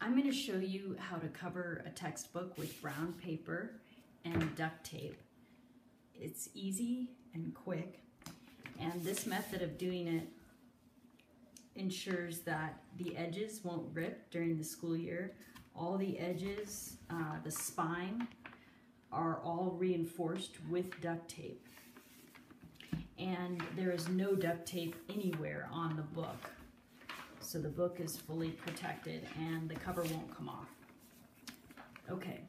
I'm going to show you how to cover a textbook with brown paper and duct tape. It's easy and quick, and this method of doing it ensures that the edges won't rip during the school year. All the edges, the spine, are all reinforced with duct tape. And there is no duct tape anywhere on the book. So the book is fully protected and the cover won't come off. Okay,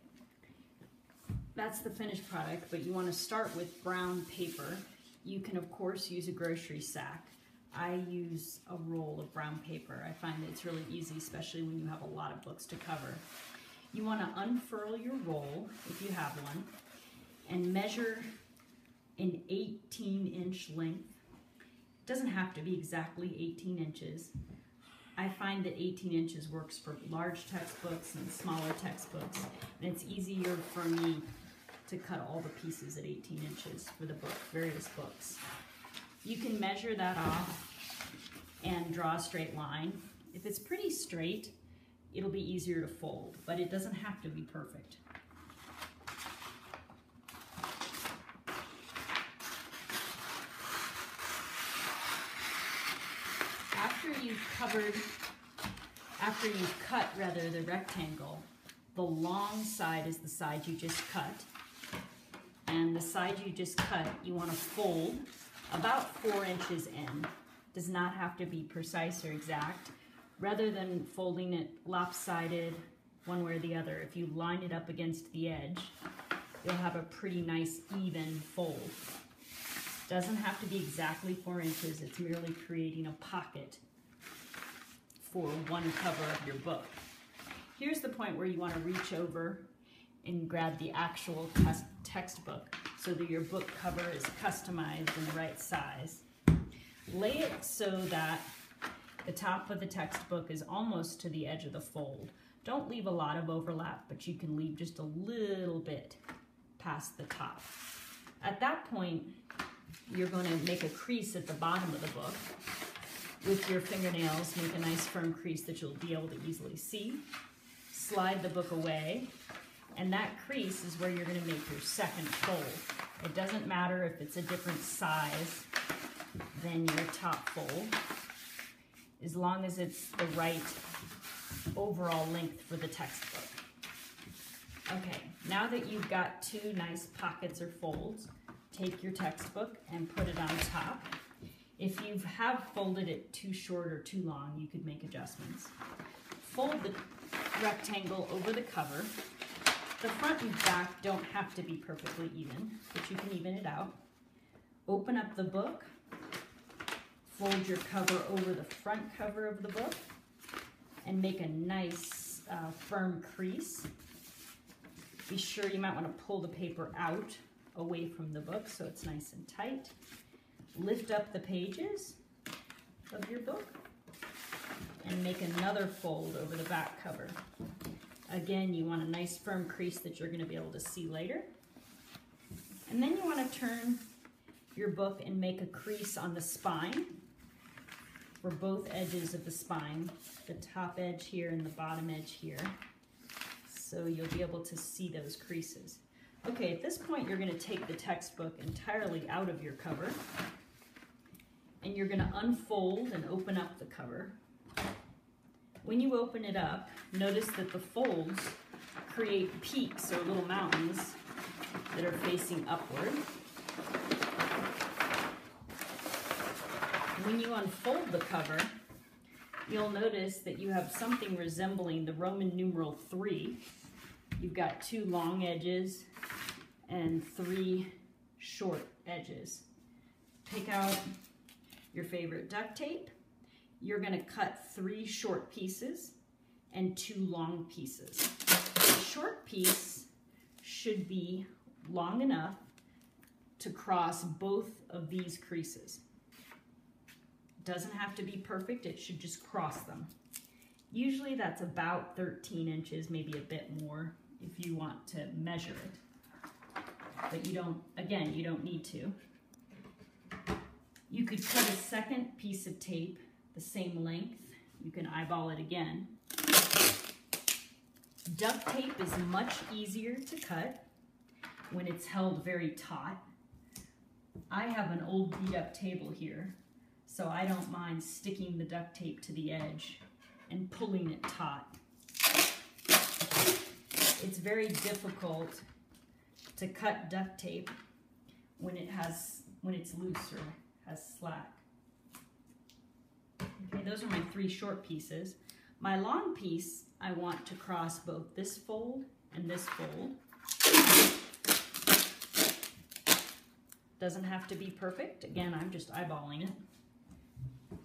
that's the finished product, but you want to start with brown paper. You can of course use a grocery sack. I use a roll of brown paper. I find that it's really easy, especially when you have a lot of books to cover. You want to unfurl your roll, if you have one, and measure an 18-inch length. It doesn't have to be exactly 18 inches. I find that 18 inches works for large textbooks and smaller textbooks, and it's easier for me to cut all the pieces at 18 inches for the book, various books. You can measure that off and draw a straight line. If it's pretty straight, it'll be easier to fold, but it doesn't have to be perfect. After you've cut the rectangle, the long side is the side you just cut. And the side you just cut, you want to fold about 4 inches in. Does not have to be precise or exact. Rather than folding it lopsided one way or the other, if you line it up against the edge, you'll have a pretty nice even fold. Doesn't have to be exactly 4 inches, it's merely creating a pocket for one cover of your book. Here's the point where you want to reach over and grab the actual textbook so that your book cover is customized in the right size. Lay it so that the top of the textbook is almost to the edge of the fold. Don't leave a lot of overlap, but you can leave just a little bit past the top. At that point, you're going to make a crease at the bottom of the book. With your fingernails, make a nice firm crease that you'll be able to easily see. Slide the book away, and that crease is where you're going to make your second fold. It doesn't matter if it's a different size than your top fold, as long as it's the right overall length for the textbook. Okay, now that you've got two nice pockets or folds, take your textbook and put it on top. If you have folded it too short or too long, you could make adjustments. Fold the rectangle over the cover. The front and back don't have to be perfectly even, but you can even it out. Open up the book. Fold your cover over the front cover of the book and make a nice firm crease. Be sure you might want to pull the paper out away from the book so it's nice and tight. Lift up the pages of your book and make another fold over the back cover. Again, you want a nice firm crease that you're going to be able to see later. And then you want to turn your book and make a crease on the spine for both edges of the spine, the top edge here and the bottom edge here. So you'll be able to see those creases. Okay, at this point you're going to take the textbook entirely out of your cover and you're going to unfold and open up the cover. When you open it up, notice that the folds create peaks or little mountains that are facing upward. When you unfold the cover, you'll notice that you have something resembling the Roman numeral 3. You've got 2 long edges and 3 short edges. Pick out your favorite duct tape. You're going to cut 3 short pieces and 2 long pieces. The short piece should be long enough to cross both of these creases. Doesn't have to be perfect, it should just cross them. Usually that's about 13 inches, maybe a bit more if you want to measure it. But you don't need to. You could cut a second piece of tape the same length. You can eyeball it again. Duct tape is much easier to cut when it's held very taut. I have an old beat up table here, so I don't mind sticking the duct tape to the edge and pulling it taut. It's very difficult to cut duct tape when it's loose or has slack. Okay, those are my 3 short pieces. My long piece, I want to cross both this fold and this fold. Doesn't have to be perfect. Again, I'm just eyeballing it.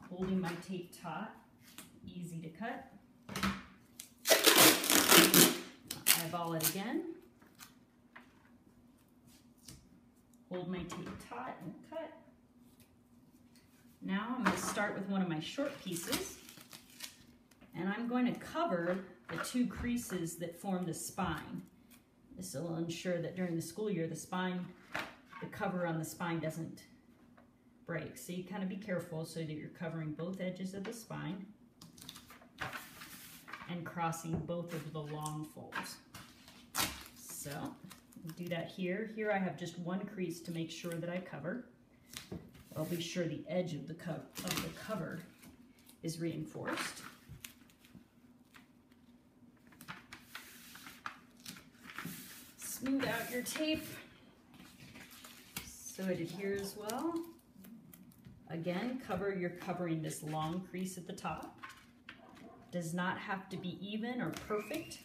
Holding my tape taut, easy to cut. Eyeball it again. Hold my tape taut and cut. Now I'm going to start with one of my short pieces, and I'm going to cover the 2 creases that form the spine. This will ensure that during the school year the cover on the spine doesn't break. So you kind of be careful so that you're covering both edges of the spine and crossing both of the long folds. So we'll do that here. Here I have just 1 crease to make sure that I cover. I'll be sure the edge of the cover is reinforced. Smooth out your tape so it adheres well. Again, you're covering this long crease at the top. Does not have to be even or perfect.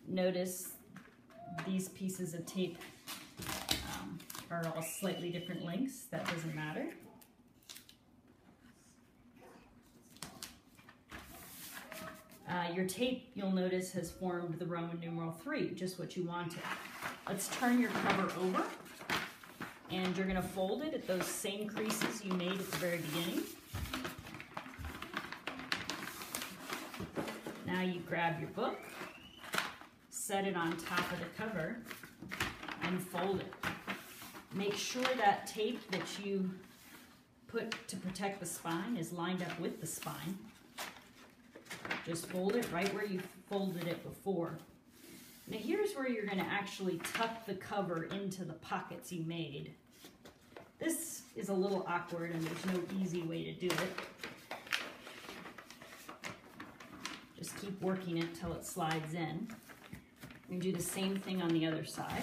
Notice these pieces of tape are all slightly different lengths. That doesn't matter. Your tape, you'll notice, has formed the Roman numeral 3, just what you wanted. Let's turn your cover over, and you're going to fold it at those same creases you made at the very beginning. Now you grab your book, set it on top of the cover, and fold it. Make sure that tape that you put to protect the spine is lined up with the spine. Just fold it right where you folded it before. Now here's where you're going to actually tuck the cover into the pockets you made. This is a little awkward and there's no easy way to do it. Just keep working it till it slides in. You do the same thing on the other side.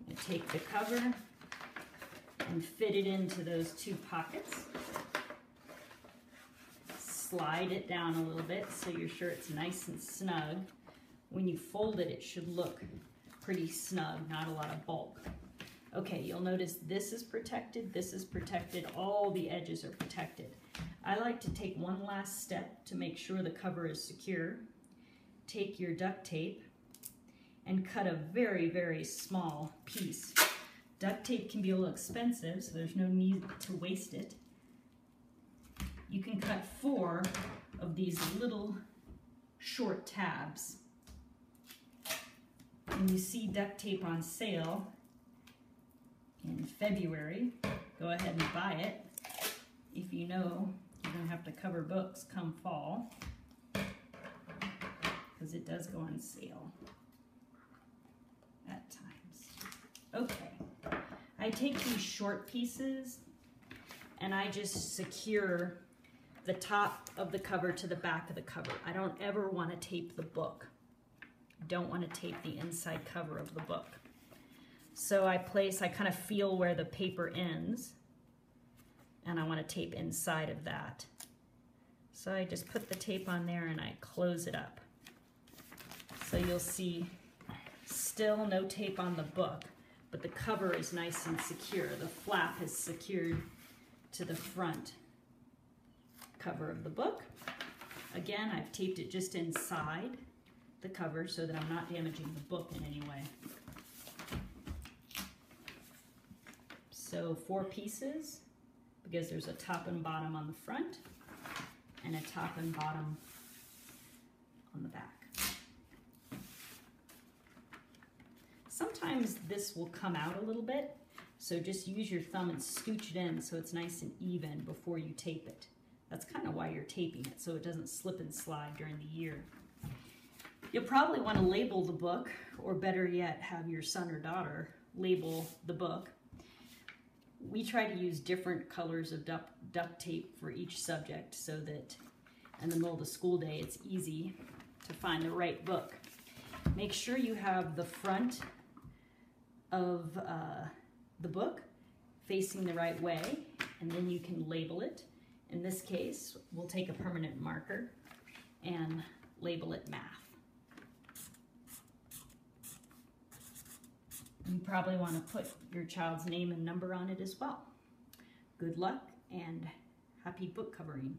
You take the cover and fit it into those 2 pockets. Slide it down a little bit so you're sure it's nice and snug. When you fold it, it should look pretty snug, not a lot of bulk. Okay, you'll notice this is protected, all the edges are protected. I like to take one last step to make sure the cover is secure. Take your duct tape and cut a very, very small piece. Duct tape can be a little expensive, so there's no need to waste it. You can cut 4 of these little short tabs. When you see duct tape on sale in February, go ahead and buy it. If you know you're going to have to cover books come fall, because it does go on sale at times. Okay, I take these short pieces and I just secure the top of the cover to the back of the cover. I don't ever want to tape the book. I don't want to tape the inside cover of the book. So I kind of feel where the paper ends, and I want to tape inside of that. So I just put the tape on there and I close it up. So you'll see still no tape on the book, but the cover is nice and secure. The flap is secured to the front cover of the book. Again, I've taped it just inside the cover so that I'm not damaging the book in any way. So 4 pieces, because there's a top and bottom on the front and a top and bottom on the back. Sometimes this will come out a little bit, so just use your thumb and scooch it in so it's nice and even before you tape it. That's kind of why you're taping it, so it doesn't slip and slide during the year. You'll probably want to label the book, or better yet, have your son or daughter label the book. We try to use different colors of duct tape for each subject so that in the middle of the school day it's easy to find the right book. Make sure you have the front of the book facing the right way, and then you can label it. In this case, we'll take a permanent marker and label it math. You probably want to put your child's name and number on it as well. Good luck and happy book covering.